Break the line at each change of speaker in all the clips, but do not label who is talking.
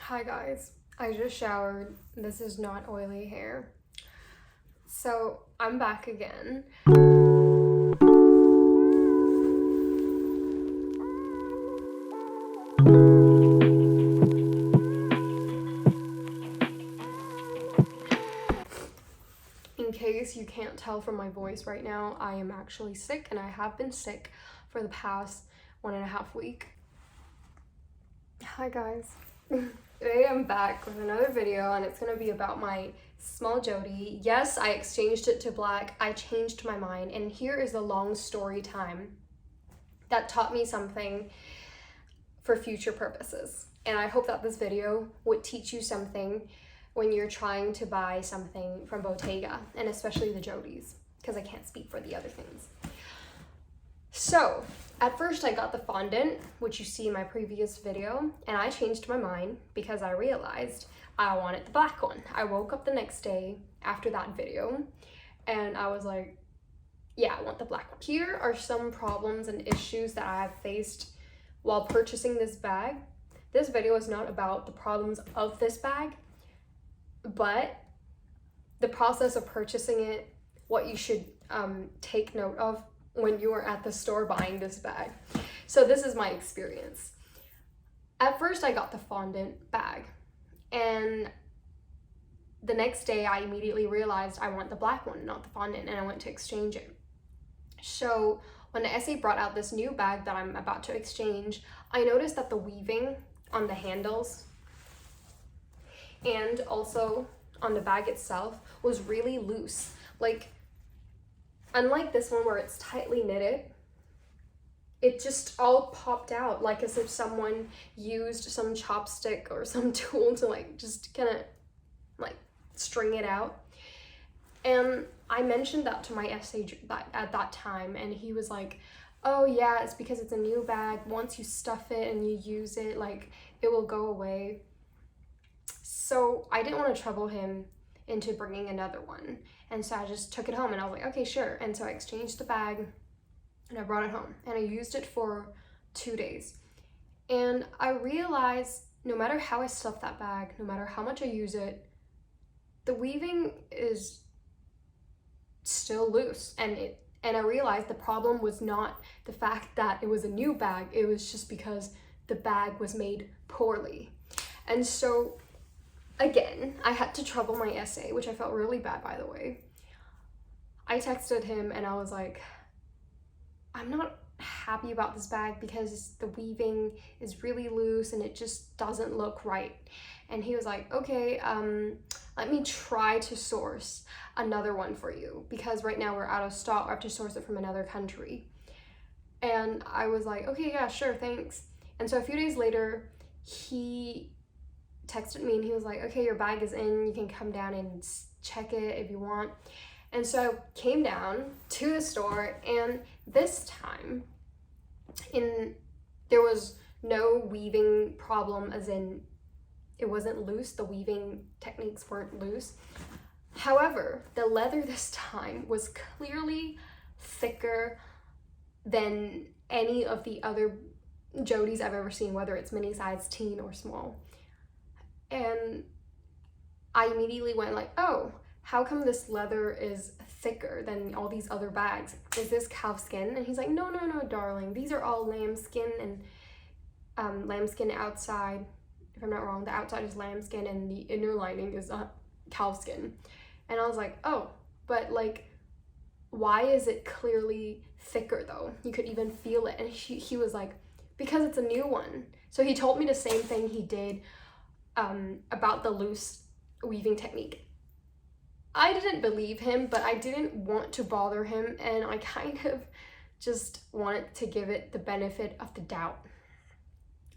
Hi guys, I just showered. This is not oily hair. So I'm back again. In case you can't tell from my voice right now, I am actually sick and I have been sick for the past 1.5 weeks. Hi guys. Today I'm back with another video and it's gonna be about my Small Jodie. Yes, I exchanged it to black. I changed my mind, and here is the long story time that taught me something for future purposes. And I hope that this video would teach you something when you're trying to buy something from Bottega, and especially the Jodies, because I can't speak for the other things. So at first I got the fondant, which you see in my previous video, and I changed my mind because I realized I wanted the black one. I woke up the next day after that video and I was like, yeah, I want the black one. Here are some problems and issues that I have faced while purchasing this bag. This video is not about the problems of this bag, but the process of purchasing it, what you should take note of when you are at the store buying this bag. So this is my experience. At first I got the fondant bag, and the next day I immediately realized I want the black one, not the fondant, and I went to exchange it. So when the SA brought out this new bag that I'm about to exchange, I noticed that the weaving on the handles and also on the bag itself was really loose. Like, unlike this one where it's tightly knitted, it just all popped out, like as if someone used some chopstick or some tool to like just kind of like string it out. And I mentioned that to my SA at that time, and he was like, oh yeah, it's because it's a new bag. Once you stuff it and you use it, like it will go away. So I didn't want to trouble him into bringing another one. And so I just took it home and I was like, okay, sure. And so I exchanged the bag and I brought it home and I used it for 2 days. And I realized no matter how I stuff that bag, no matter how much I use it, the weaving is still loose. And I realized the problem was not the fact that it was a new bag, it was just because the bag was made poorly. And so again, I had to trouble my SA, which I felt really bad, by the way. I texted him and I was like, I'm not happy about this bag because the weaving is really loose and it just doesn't look right. And he was like, okay, let me try to source another one for you because right now we're out of stock. I have to source it from another country. And I was like, okay, yeah, sure, thanks. And so a few days later, he texted me and he was like, okay, your bag is in, you can come down and check it if you want. And so I came down to the store, and this time there was no weaving problem, as in it wasn't loose, the weaving techniques weren't loose. However, the leather this time was clearly thicker than any of the other Jodies I've ever seen, whether it's mini size, teen, or small. And I immediately went like, oh, how come this leather is thicker than all these other bags? Is this calf skin? And he's like, no, darling. These are all lamb skin, and lamb skin outside. If I'm not wrong, the outside is lamb skin and the inner lining is calf skin. And I was like, oh, but like, why is it clearly thicker though? You could even feel it. And he was like, because it's a new one. So he told me the same thing he did about the loose weaving technique. I didn't believe him, but I didn't want to bother him, and I kind of just wanted to give it the benefit of the doubt.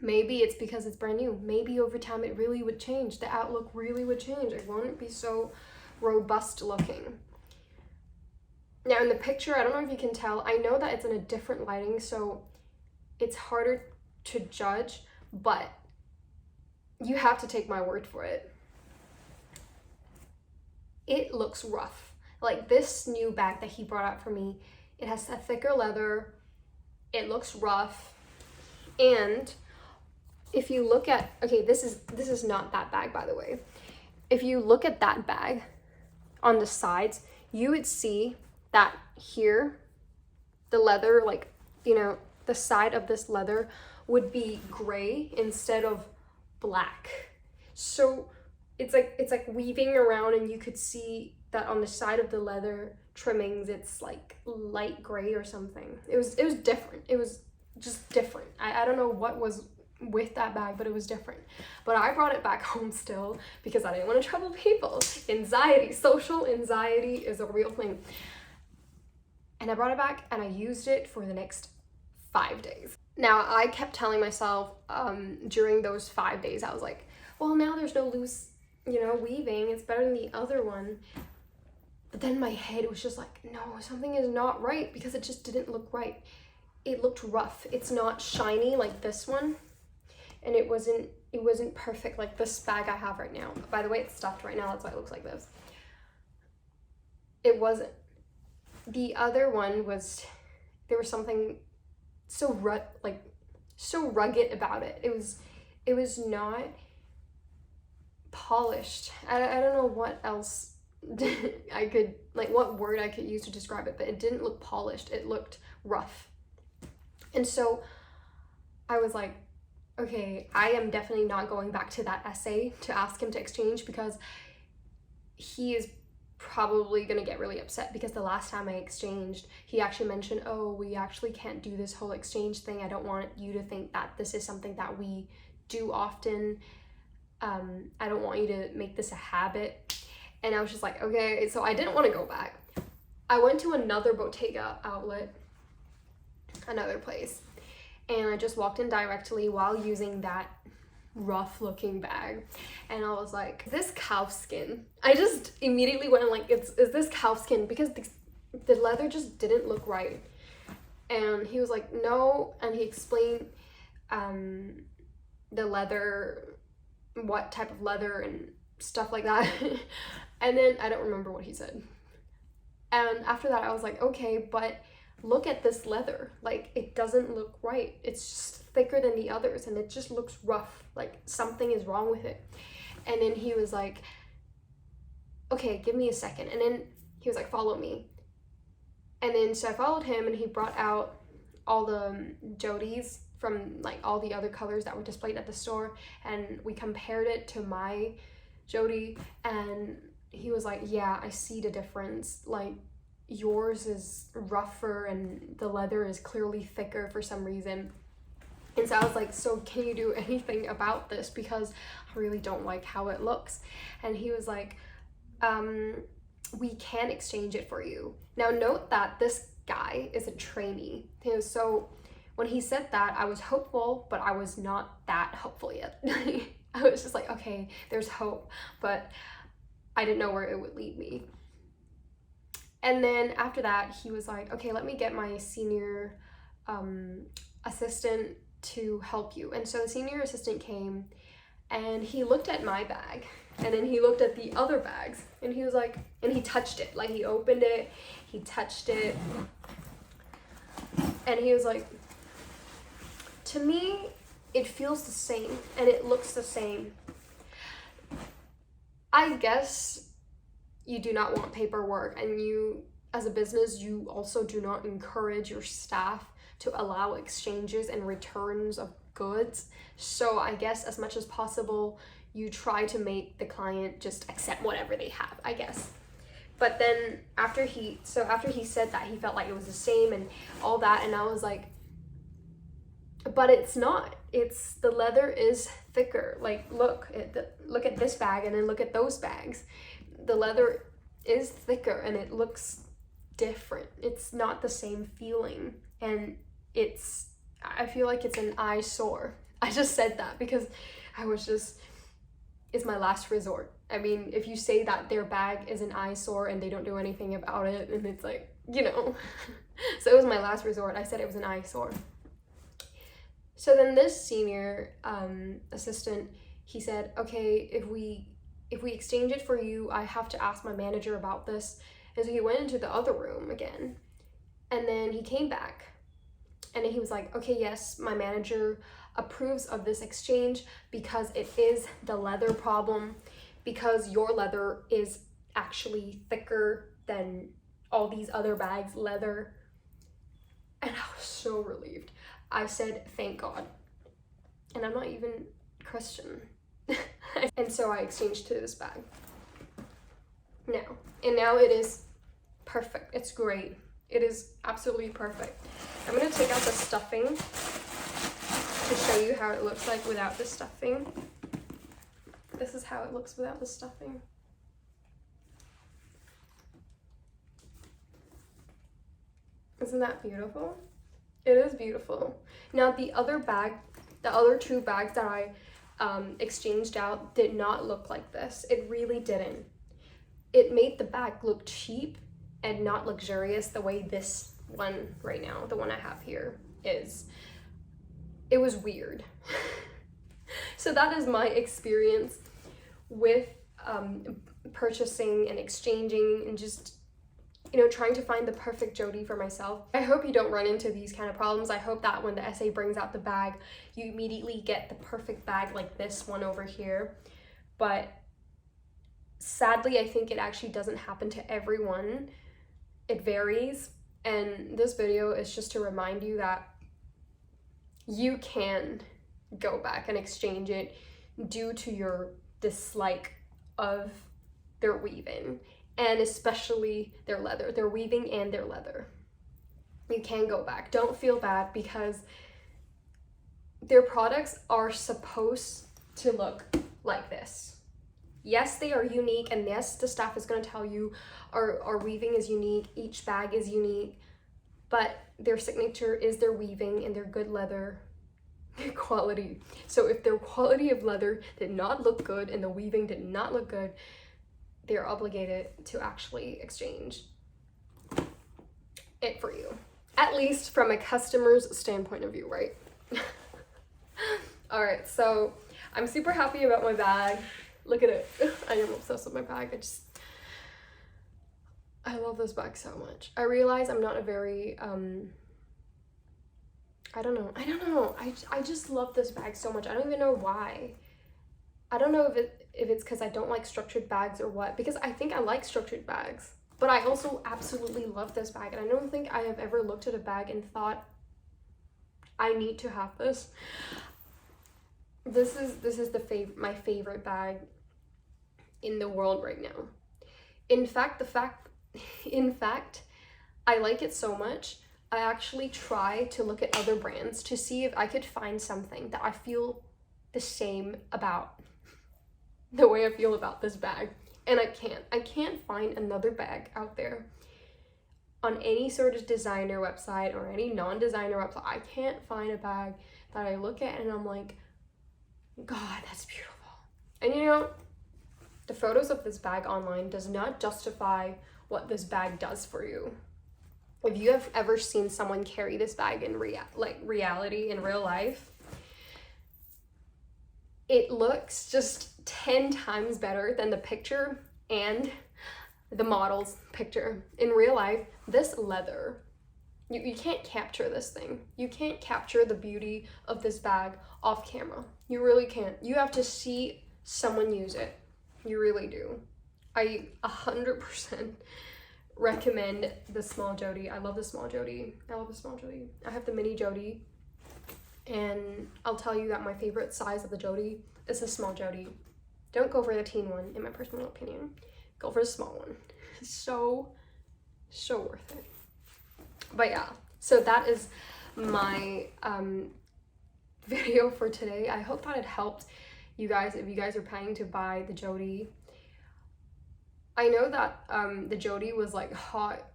Maybe it's because it's brand new. Maybe over time it really would change. The outlook really would change. It wouldn't be so robust looking. Now in the picture, I don't know if you can tell, I know that it's in a different lighting, so it's harder to judge, but you have to take my word for it. It looks rough. Like this new bag that he brought out for me, it has a thicker leather, it looks rough, and if you look at, okay, this is not that bag, by the way. If you look at that bag on the sides, you would see that here, the leather, like, you know, the side of this leather would be gray instead of black. So it's like weaving around, and you could see that on the side of the leather trimmings, it's like light gray or something. It was different. It was just different. I don't know what was with that bag, but it was different. But I brought it back home still because I didn't want to trouble people. Anxiety, social anxiety is a real thing. And I brought it back and I used it for the next 5 days. Now, I kept telling myself during those 5 days, I was like, well, now there's no loose, you know, weaving. It's better than the other one. But then my head was just like, no, something is not right, because it just didn't look right. It looked rough. It's not shiny like this one. And it wasn't perfect like this bag I have right now. By the way, it's stuffed right now. That's why it looks like this. It wasn't. The other one was, there was something so rugged about it. It was not polished. I don't know what else I could, like, what word I could use to describe it, but it didn't look polished. It looked rough. And so I was like, okay, I am definitely not going back to that essay to ask him to exchange, because he is probably gonna get really upset, because the last time I exchanged, he actually mentioned, oh, we actually can't do this whole exchange thing. I don't want you to think that this is something that we do often. I don't want you to make this a habit. And I was just like, okay, so I didn't want to go back. I went to another Bottega outlet, another place, and I just walked in directly while using that rough looking bag, and I was like, this calf skin. I just immediately went like, is this calf skin? Because the leather just didn't look right. And he was like, no, and he explained the leather, what type of leather and stuff like that. And then I don't remember what he said. And after that I was like, okay, but look at this leather, like, it doesn't look right. It's just thicker than the others, and it just looks rough, like something is wrong with it. And then he was like, okay, give me a second. And then he was like, follow me. And then so I followed him, and he brought out all the Jodies from like all the other colors that were displayed at the store, and we compared it to my Jodie, and he was like, yeah, I see the difference, like yours is rougher and the leather is clearly thicker for some reason. And so I was like, so can you do anything about this, because I really don't like how it looks. And he was like, we can exchange it for you. Now note that this guy is a trainee. So when he said that, I was hopeful, but I was not that hopeful yet. I was just like, okay, there's hope, but I didn't know where it would lead me. And then after that, he was like, okay, let me get my senior assistant to help you. And so the senior assistant came, and he looked at my bag, and then he looked at the other bags, and he was like, and he touched it, like he opened it, he touched it, and he was like, to me, it feels the same, and it looks the same. I guess you do not want paperwork, and you, as a business, you also do not encourage your staff to allow exchanges and returns of goods. So I guess as much as possible, you try to make the client just accept whatever they have, I guess. But then after he said that, he felt like it was the same and all that, and I was like, but it's not. It's, the leather is thicker. Like, look at this bag, and then look at those bags. The leather is thicker, and it looks different. It's not the same feeling, and I feel like it's an eyesore. I just said that because I was just, it's my last resort. I mean, if you say that their bag is an eyesore and they don't do anything about it, and it's like, you know. So it was my last resort. I said it was an eyesore. So then this senior assistant, he said, okay, if we exchange it for you, I have to ask my manager about this. And so he went into the other room again, and then he came back, and he was like, okay, yes, my manager approves of this exchange because it is the leather problem, because your leather is actually thicker than all these other bags' leather. And I was so relieved. I said, thank God. And I'm not even Christian. And so I exchanged to this bag. Now it is perfect. It's great. It is absolutely perfect. I'm gonna take out the stuffing to show you how it looks like without the stuffing. This is how it looks without the stuffing. Isn't that beautiful? It is beautiful. Now the other two bags that I exchanged out did not look like this. It really didn't. It made the bag look cheap and not luxurious the way this one right now, the one I have here, is. It was weird. So that is my experience with purchasing and exchanging and just, you know, trying to find the perfect Jodie for myself. I hope you don't run into these kind of problems. I hope that when the SA brings out the bag, you immediately get the perfect bag like this one over here. But sadly, I think it actually doesn't happen to everyone. It varies. And this video is just to remind you that you can go back and exchange it due to your dislike of their weaving, and especially their leather, their weaving and their leather. You can go back. Don't feel bad, because their products are supposed to look like this. Yes, they are unique, and yes, the staff is going to tell you our weaving is unique, each bag is unique, but their signature is their weaving and their good leather quality. So if their quality of leather did not look good and the weaving did not look good, they're obligated to actually exchange it for you. At least from a customer's standpoint of view, right? All right, so I'm super happy about my bag. Look at it. I am obsessed with my bag. I love this bag so much. I realize I'm not a very, I don't know. I just love this bag so much. I don't even know why. I don't know if it's because I don't like structured bags or what, because I think I like structured bags. But I also absolutely love this bag, and I don't think I have ever looked at a bag and thought, I need to have this. This is my favorite bag in the world right now. In fact, I like it so much, I actually try to look at other brands to see if I could find something that I feel the same about, the way I feel about this bag. And I can't find another bag out there on any sort of designer website or any non-designer website. I can't find a bag that I look at and I'm like, God, that's beautiful. And you know, the photos of this bag online does not justify what this bag does for you. If you have ever seen someone carry this bag in reality, in real life, it looks just 10 times better than the picture and the model's picture. In real life, this leather, you can't capture this thing. You can't capture the beauty of this bag off camera. You really can't. You have to see someone use it. You really do. I 100% recommend the Small Jodie. I love the Small Jodie. I have the mini Jodie, and I'll tell you that my favorite size of the Jodie is the Small Jodie. Don't go for the teen one, in my personal opinion. Go for the small one. It's so worth it. But yeah, so that is my video for today. I hope that it helped you guys if you guys are planning to buy the Jodie. I know that the Jodie was like hot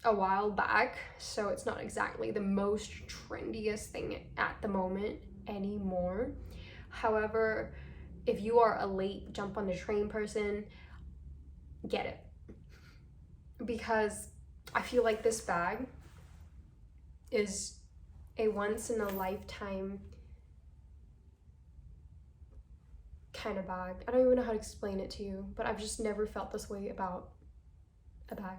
a while back, so it's not exactly the most trendiest thing at the moment anymore. However, if you are a late jump on the train person, get it. Because I feel like this bag is a once in a lifetime kind of bag. I don't even know how to explain it to you, but I've just never felt this way about a bag.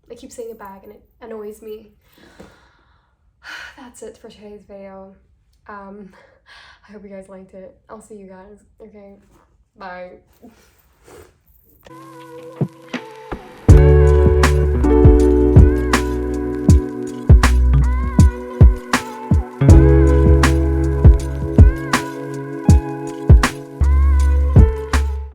I keep saying a bag and it annoys me. That's it for today's video. I hope you guys liked it. I'll see you guys. Okay, bye.